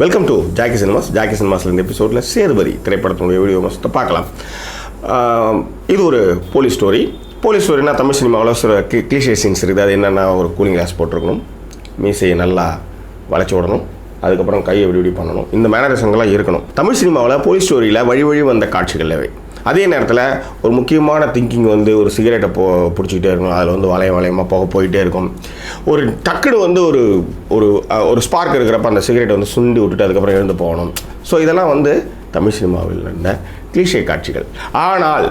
Welcome to Jackie சினிமாஸ்ல இந்த எபிசோடில் சேதுபதி திரைப்படத்தினுடைய வீடியோ மொத்தத்தை பார்க்கலாம். இது ஒரு போலீஸ் ஸ்டோரினா தமிழ் சினிமாவில் சில கிளிஷே சீன்ஸ் இருக்குது. அது என்னென்னா, ஒரு கூலிங் கிளாஸ் போட்டிருக்கணும், மீசையை நல்லா வளைச்சி விடணும், அதுக்கப்புறம் கையை விடி பண்ணணும், இந்த மேனரிசங்கள்லாம் இருக்கணும். தமிழ் சினிமாவில் போலீஸ் ஸ்டோரியில் வழி வந்த காட்சிகள் அவை. அதே நேரத்தில் ஒரு முக்கியமான திங்கிங் ஒரு சிகரெட்டை பிடிச்சிக்கிட்டே இருக்கணும், அதில் வளையமாக போயிட்டே இருக்கும். ஒரு டக்குன்னு ஒரு ஒரு ஒரு ஸ்பார்க் இருக்கிறப்ப அந்த சிகரெட்டை சுண்டி விட்டுட்டு அதுக்கப்புறம் எழுந்து போகணும். ஸோ இதெல்லாம் தமிழ் சினிமாவில் இருந்த கிளிஷே காட்சிகள். ஆனால்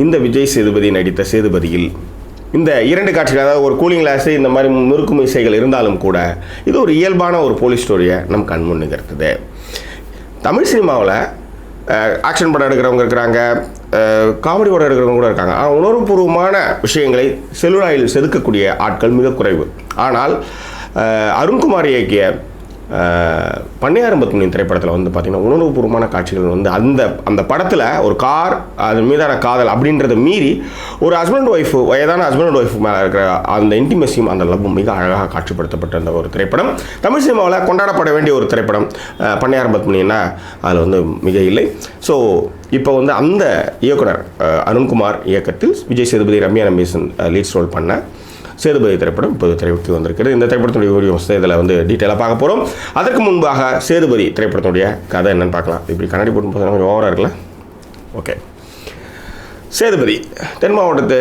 இந்த விஜய் சேதுபதி நடித்த சேதுபதியில் இந்த இரண்டு காட்சிகள், அதாவது ஒரு கூலிங் கிளாஸு, இந்த மாதிரி முறுக்கும் இசைகள் இருந்தாலும் கூட இது ஒரு இயல்பான ஒரு போலீஸ் ஸ்டோரியை நம் கண்முன் நிகழ்த்துது. தமிழ் சினிமாவில் ஆக்ஷன் படம் எடுக்கிறவங்க இருக்கிறாங்க, காமெடி படம் எடுக்கிறவங்க கூட இருக்காங்க. ஆனால் உணர்வுபூர்வமான விஷயங்களை செல்லுலாயில் செதுக்கக்கூடிய ஆட்கள் மிக குறைவு. ஆனால் அருண்குமார் இயக்கிய பண்ணையாரம்பத்து திரைப்படத்தில் பார்த்திங்கன்னா உணர்வுபூர்வமான காட்சிகள் அந்த படத்தில் ஒரு கார், அது மீதான காதல் அப்படின்றத மீறி ஒரு ஹஸ்பண்ட் ஒய்ஃப், வயதான ஹஸ்பண்ட் ஒய்ஃப் மேலே இருக்கிற அந்த இன்டிமெசியும் அந்த லவ்வும் மிக அழகாக காட்சிப்படுத்தப்பட்ட அந்த ஒரு திரைப்படம். தமிழ் சினிமாவில் கொண்டாடப்பட வேண்டிய ஒரு திரைப்படம் பண்ணையாரம்பத்துனா அதில் மிக இல்லை. ஸோ இப்போ அந்த இயக்குனர் அருண்குமார் இயக்கத்தில் விஜய் சேதுபதி, ரம்யா நம்பீசன் லீட்ஸ் ரோல் பண்ண சேதுபதி திரைப்படம் இப்போது திரைக்கு வந்திருக்கிறது. இந்த திரைப்படத்துடைய வீடியோ இதில் டீட்டெயிலாக பார்க்க போகிறோம். அதற்கு முன்பாக சேதுபதி திரைப்படத்துடைய கதை என்னன்னு பார்க்கலாம். இப்படி கண்ணாடி போட்டு போது கொஞ்சம் ஓவராக இருக்குல்ல. ஓகே, சேதுபதி தென் மாவட்டத்து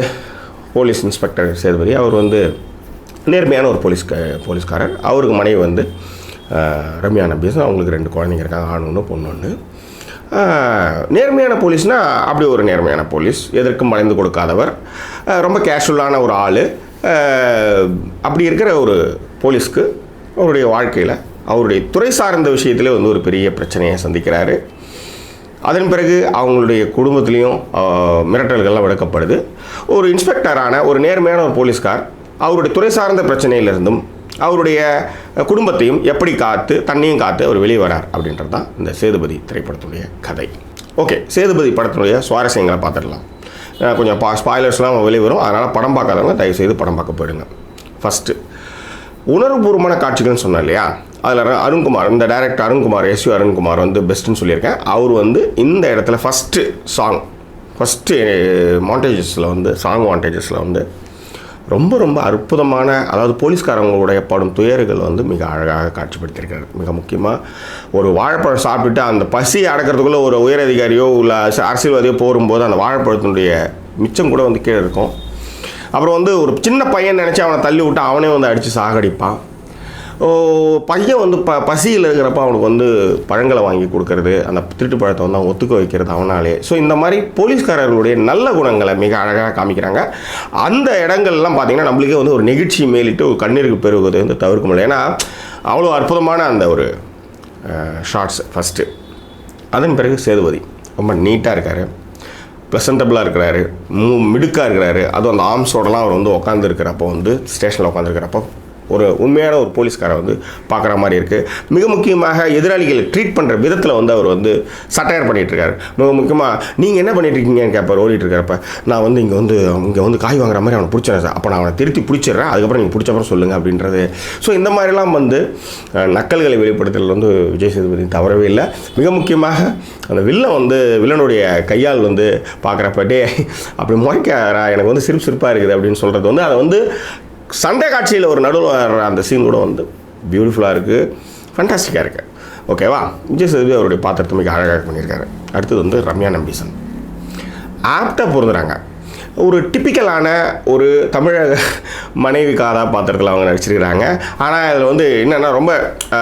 போலீஸ் இன்ஸ்பெக்டர் சேதுபதி. அவர் நேர்மையான ஒரு போலீஸ்காரர். அவருக்கு மனைவி ரம்யா நம்பீசன். அவங்களுக்கு 2 குழந்தைங்க இருக்காங்க, ஆண் ஒன்று பொண்ணு ஒன்று. நேர்மையான போலீஸ்னால் அப்படி ஒரு நேர்மையான போலீஸ், எதற்கும் மறைந்து கொடுக்காதவர், ரொம்ப கேஷுவலான ஒரு ஆள். அப்படி இருக்கிற ஒரு போலீஸ்க்கு அவருடைய வாழ்க்கையில் அவருடைய துறை சார்ந்த விஷயத்தில் ஒரு பெரிய பிரச்சனையை சந்திக்கிறாரு. அதன் பிறகு அவங்களுடைய குடும்பத்திலையும் மிரட்டல்கள்லாம் விடுக்கப்படுது. ஒரு இன்ஸ்பெக்டரான ஒரு நேர்மையான ஒரு போலீஸ்கார் அவருடைய துறை சார்ந்த பிரச்சனையிலிருந்தும் அவருடைய குடும்பத்தையும் எப்படி காத்து தன்னையும் காத்து அவர் வெளியே வரார் அப்படின்றது தான் இந்த சேதுபதி திரைப்படத்துடைய கதை. ஓகே, சேதுபதி படத்தினுடைய சுவாரஸ்யங்களை பார்த்துடலாம். கொஞ்சம் ஸ்பாய்லர்ஸ்லாம் வெளியே வரும், அதனால் படம் பார்க்காதவங்க தயவுசெய்து படம் பார்க்க போயிடுங்க. ஃபஸ்ட்டு உணர்வுபூர்வமான காட்சிகள்னு சொன்னேன் இல்லையா, அதில் அருண்குமார், இந்த டைரக்டர் அருண்குமார், எஸ்யூ அருண்குமார் பெஸ்ட்டுன்னு சொல்லியிருக்கேன். அவர் இந்த இடத்துல ஃபஸ்ட்டு மாண்டேஜஸில் சாங் மாண்டேஜஸில் ரொம்ப ரொம்ப அற்புதமான, அதாவது போலீஸ்காரங்களுடைய படும் துயர்கள் மிக அழகாக காட்சிப்படுத்தியிருக்காரு. மிக முக்கியமாக ஒரு வாழைப்பழம் சாப்பிட்டுட்டு அந்த பசி அடக்கிறதுக்குள்ளே ஒரு உயரதிகாரியோ இல்லை அரசியல்வாதியோ போகும்போது அந்த வாழைப்பழத்தினுடைய மிச்சம் கூட கீழே இருக்கும். அப்புறம் ஒரு சின்ன பையன் நினச்சி அவனை தள்ளி விட்டு அவனே அடித்து சாகடிப்பான். பையன் பசியில் இருக்கிறப்ப அவனுக்கு பழங்களை வாங்கி கொடுக்கறது, அந்த திருட்டு பழத்தை அவன் ஒத்துக்க வைக்கிறது அவனாலே. ஸோ இந்த மாதிரி போலீஸ்காரர்களுடைய நல்ல குணங்களை மிக அழகாக காமிக்கிறாங்க. அந்த இடங்கள்லாம் பார்த்திங்கன்னா நம்மளுக்கே ஒரு நெகிழ்ச்சி மேலிட்டு ஒரு கண்ணீருக்கு பெறுவது தவிர்க்க முடியல. ஏன்னா அவ்வளோ அற்புதமான அந்த ஒரு ஷார்ட்ஸ் ஃபஸ்ட்டு. அதன் பிறகு சேதுபதி ரொம்ப நீட்டாக இருக்கார், ப்ளசன்டபுளாக இருக்கிறாரு, மிடுக்காக இருக்கிறாரு. அதுவும் அந்த ஆர்ம்ஸோடலாம் அவர் உட்காந்துருக்கிறப்போ ஸ்டேஷனில் உட்காந்துருக்கிறப்போ ஒரு உண்மையான ஒரு போலீஸ்காரை பார்க்குற மாதிரி இருக்குது. மிக முக்கியமாக எதிராளிகளை ட்ரீட் பண்ணுற விதத்தில் அவர் சட்டையர் பண்ணிகிட்ருக்காரு. மிக முக்கியமாக நீங்கள் என்ன பண்ணிகிட்ருக்கீங்கன்னு கேட்பார் ஓடிட்டுருக்கிறப்ப. நான் இங்கே காய் வாங்குற மாதிரி அவனை பிடிச்சிடறேன் சார், அப்போ நான் அவனை திருத்தி பிடிச்சிடுறேன், அதுக்கப்புறம் நீங்கள் பிடிச்சப்பறம் சொல்லுங்கள் அப்படின்றது. ஸோ இந்த மாதிரிலாம் நக்கல்களை வெளிப்படுத்துறது விஜய் சேதுபதி தவறவே இல்லை. மிக முக்கியமாக அந்த வில்லனுடைய கையால் பார்க்குறப்பட்டே அப்படி முறைக்காரா, எனக்கு சிரிப்பாக இருக்குது அப்படின்னு சொல்கிறது அதை சண்டை காட்சியில் ஒரு நடுவில் அந்த சீன் கூட பியூட்டிஃபுல்லாக இருக்குது, ஃபண்டாஸ்டிக்காக இருக்குது. ஓகேவா, விஜய் சேதுபதி அவருடைய பாத்திரத்தை மிக அழகாக பண்ணியிருக்காரு. அடுத்தது ரம்யா நம்பீசன் ஆப்டாக பொருந்துறாங்க. ஒரு டிப்பிக்கலான ஒரு தமிழக மனைவி கதாபாத்திரத்தில் அவங்க நடிச்சிருக்கிறாங்க. ஆனால் அதில் என்னென்னா ரொம்ப,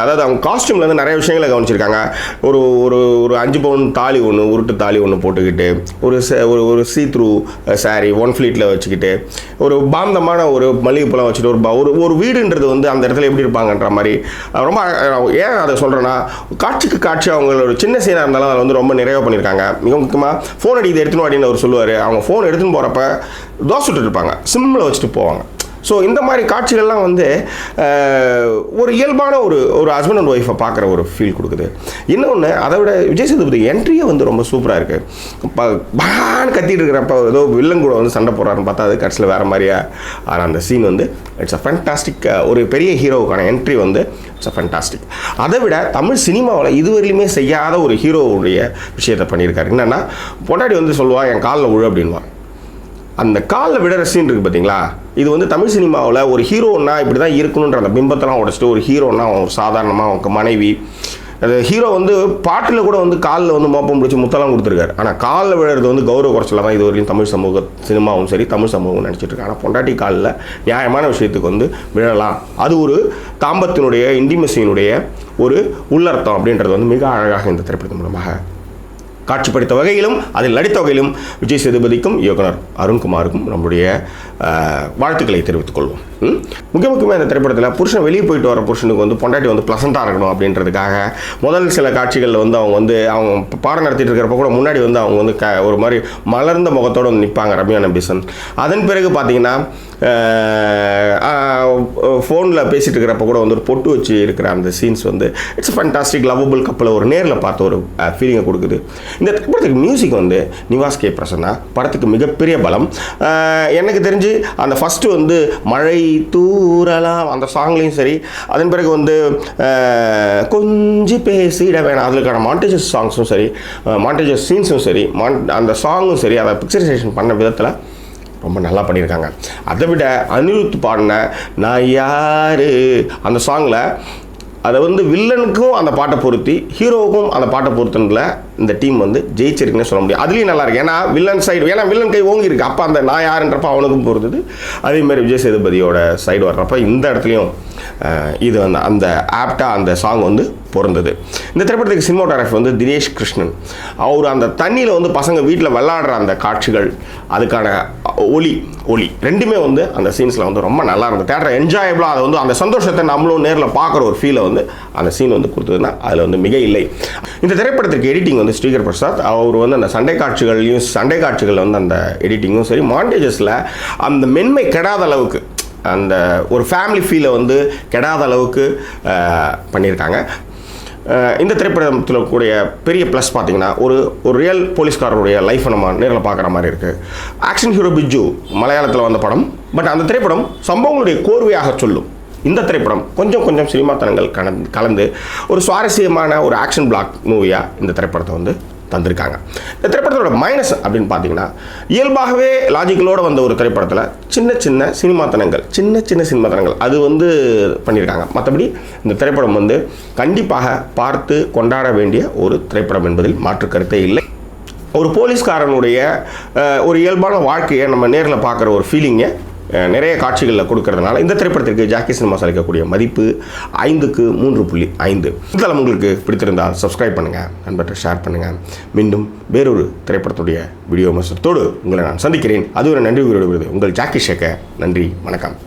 அதாவது அவங்க காஸ்டியூமில் நிறைய விஷயங்களை கவனிச்சிருக்காங்க. ஒரு ஒரு ஒரு 5 பவுன் தாலி ஒன்று, உருட்டு தாலி ஒன்று போட்டுக்கிட்டு, ஒரு சீ த்ரூ சாரீ 1 ஃப்ளீட்டில் வச்சுக்கிட்டு, ஒரு பாந்தமான ஒரு மல்லிகைப்பழம் வச்சுட்டு, ஒரு வீடுன்றது அந்த இடத்துல எப்படி இருப்பாங்கன்ற மாதிரி ரொம்ப. ஏன் அதை சொல்கிறேன்னா, காட்சிக்கு காட்சி அவங்களோட சின்ன சீனாக இருந்தாலும் அதை ரொம்ப நிறைய பண்ணியிருக்காங்க. மிக முக்கியமாக ஃபோன் அடிக்குது எடுத்துன்னு அப்படின்னு அவர் சொல்லுவார். அவங்க ஃபோன் எடுத்துன்னு போகிறப்ப தோசை விட்டுட்டு இருப்பாங்க, சிம்மில் வச்சுட்டு போவாங்க. ஸோ இந்த மாதிரி காட்சிகள்லாம் வந்து ஒரு இயல்பான ஒரு ஹஸ்பண்ட் அண்ட் ஒய்ஃபை பார்க்குற ஒரு ஃபீல் கொடுக்குது. இன்னொன்று அதை விட விஜய் சேதுபதி என்ட்ரியே வந்து ரொம்ப சூப்பராக இருக்குது. இப்போ பான்னு கத்திட்டு இருக்கிறப்ப ஏதோ வில்லன் கூட வந்து சண்டை போடுறாருன்னு பார்த்தா அது கட்சியில் வேறு மாதிரியா. ஆனால் அந்த சீன் வந்து இட்ஸ் அ ஃபேண்டாஸ்டிக். ஒரு பெரிய ஹீரோவுக்கான என்ட்ரி வந்து இட்ஸ் அ ஃபேண்டாஸ்டிக். அதை விட தமிழ் சினிமாவில் இதுவரையிலுமே செய்யாத ஒரு ஹீரோவுடைய விஷயத்தை பண்ணியிருக்காரு. என்னென்னா பொண்டாடி வந்து சொல்லுவா என் காலில் விழு அப்படின்வான். அந்த காலில் விடுற சீன் இருக்குது பார்த்தீங்களா, இது வந்து தமிழ் சினிமாவில் ஒரு ஹீரோன்னா இப்படி தான் இருக்கணுன்ற அந்த பிம்பத்தெல்லாம் உடச்சிட்டு ஒரு ஹீரோன்னா அவன் சாதாரணமாக அவங்க மனைவி அது ஹீரோ வந்து பாட்டில் கூட வந்து காலில் வந்து மோப்பம் பிடிச்சி முத்தெல்லாம் கொடுத்துருக்காரு. ஆனால் காலில் விழுறது வந்து கௌரவ குறைச்சல தான் இது வரைக்கும் தமிழ் சமூக சினிமாவும் சரி தமிழ் சமூகம் நினச்சிட்டு இருக்கு. ஆனால் பொண்டாட்டி காலில் நியாயமான விஷயத்துக்கு வந்து விழலாம். அது ஒரு தாம்பத்தினுடைய இன்டிமசியினுடைய ஒரு உள்ளர்த்தம் அப்படின்றது வந்து மிக அழகாக இந்த திரைப்படத்தின் மூலமாக காட்சிப்படுத்த வகையிலும் அதில் நடித்த வகையிலும் விஜய் சேதுபதிக்கும் இயக்குனர் அருண்குமாருக்கும் நம்முடைய வாழ்த்துக்களை தெரிவித்துக் கொள்வோம். முக்கியமாக இந்த திரைப்படத்தில் புருஷன் வெளியே போயிட்டு வர புருஷனுக்கு வந்து பொண்டாட்டி வந்து ப்ளசண்ட்டாக இருக்கணும் அப்படின்றதுக்காக முதல் சில காட்சிகளில் வந்து அவங்க பாடம் நடத்திட்டு இருக்கிறப்ப கூட முன்னாடி வந்து அவங்க வந்து ஒரு மாதிரி மலர்ந்த முகத்தோடு வந்து நிற்பாங்க ரம்யா நம்பீசன். அதன் பிறகு பார்த்தீங்கன்னா ஃபோனில் பேசிகிட்டு இருக்கிறப்ப கூட வந்து ஒரு பொட்டு வச்சு இருக்கிற அந்த சீன்ஸ் வந்து இட்ஸ் ஃபேண்டாஸ்டிக் லவபிள் கப்பில் ஒரு நேரில் பார்த்த ஒரு ஃபீலிங்கை கொடுக்குது. இந்த திரைப்படத்துக்கு மியூசிக் வந்து நிவாஸ் கே பிரசன்னா படத்துக்கு மிகப்பெரிய பலம். எனக்கு தெரிஞ்சு அந்த ஃபஸ்ட்டு வந்து மழை தூரலாம் அந்த சாங்லேயும் சரி, அதன் பிறகு வந்து கொஞ்சம் பேசிட வேணாம் அதுக்கான மாண்டேஜஸ் சாங்ஸும் சரி, மாண்டேஜஸ் சீன்ஸும் சரி, அந்த சாங்கும் சரி, அதை பிக்சரைசேஷன் பண்ண விதத்தில் ரொம்ப நல்லா பண்ணியிருக்காங்க. அதை விட அனிருத் பாடின நான் யாரு அந்த சாங்கில் அதை வந்து வில்லனுக்கும் அந்த பாட்டை பொருத்தி ஹீரோவுக்கும் அந்த பாட்டை பொருத்தினதில் இந்த டீம் வந்து ஜெயிச்சிருக்குன்னு சொல்ல முடியும். அதுலேயும் நல்லா இருக்கு. ஏன்னா வில்லன் சைடு, ஏன்னா வில்லன் கை ஓங்கி இருக்கு, அப்போ அந்த நான் யாருன்றப்ப அவனுக்கும் பொறுத்தது. அதேமாதிரி விஜய் சேதுபதியோட சைடு வர்றப்ப இந்த இடத்துலையும் இது வந்து அந்த ஆப்டாக அந்த சாங் வந்து பொருந்தது. இந்த திரைப்படத்துக்கு சினிமாட்டோகிராஃபி வந்து தினேஷ் கிருஷ்ணன். அவர் அந்த தண்ணியில் வந்து பசங்க வீட்டில் விளையாடுற அந்த காட்சிகள், அதுக்கான ஒளி ரெண்டுமே வந்து அந்த சீன்ஸில் வந்து ரொம்ப நல்லா இருந்தது. தேட்டர் என்ஜாயபிளாக அதை வந்து அந்த சந்தோஷத்தை நம்மளும் நேரில் பார்க்குற ஒரு ஃபீலை வந்து அந்த சீன் வந்து கொடுத்ததுன்னா அதில் வந்து மிக இல்லை. இந்த திரைப்படத்திற்கு எடிட்டிங் வந்து ஸ்ரீகர் பிரசாத். அவர் வந்து அந்த சண்டை காட்சிகள் வந்து அந்த எடிட்டிங்கும் சரி, மாண்டேஜஸில் அந்த மென்மை கெடாத அளவுக்கு அந்த ஒரு ஃபேமிலி ஃபீலை வந்து கெடாத அளவுக்கு பண்ணியிருக்காங்க. இந்த திரைப்படத்தில் கூடிய பெரிய ப்ளஸ் பார்த்தீங்கன்னா ஒரு ரியல் போலீஸ்காரருடைய லைஃப்பை நம்ம நேரில் பார்க்குற மாதிரி இருக்குது. ஆக்ஷன் ஹீரோ பிஜு மலையாளத்தில் வந்த படம். பட் அந்த திரைப்படம் சம்பவங்களுடைய கோர்வையாக சொல்லும். இந்த திரைப்படம் கொஞ்சம் சினிமாத்தனங்கள் கலந்து ஒரு சுவாரஸ்யமான ஒரு ஆக்ஷன் பிளாக் மூவியாக இந்த திரைப்படத்தை வந்து தந்திருக்காங்க. இந்த திரைப்படத்தோட மைனஸ் அப்படின்னு பார்த்தீங்கன்னா இயல்பாகவே லாஜிக்கலோடு வந்த ஒரு திரைப்படத்தில் சின்ன சினிமாத்தனங்கள் அது வந்து பண்ணியிருக்காங்க. மற்றபடி இந்த திரைப்படம் வந்து கண்டிப்பாக பார்த்து கொண்டாட வேண்டிய ஒரு திரைப்படம் என்பதில் மாற்று கருத்தே இல்லை. ஒரு போலீஸ்காரனுடைய ஒரு இயல்பான வாழ்க்கையை நம்ம நேரில் பார்க்குற ஒரு ஃபீலிங்கை நிறைய காட்சிகளில் கொடுக்கறதுனால இந்த திரைப்படத்திற்கு ஜாக்கி சினிமாஸ் அளிக்கக்கூடிய மதிப்பு 5க்கு 3.5. இந்த உங்களுக்கு பிடித்திருந்தால் சப்ஸ்கிரைப் பண்ணுங்கள், நண்பர்கள் ஷேர் பண்ணுங்கள். மீண்டும் வேறொரு திரைப்படத்துடைய வீடியோ விமர்சனத்தோடு உங்களை நான் சந்திக்கிறேன். அதுவரை நன்றி கூறுவது உங்கள் ஜாக்கி சேகர். நன்றி, வணக்கம்.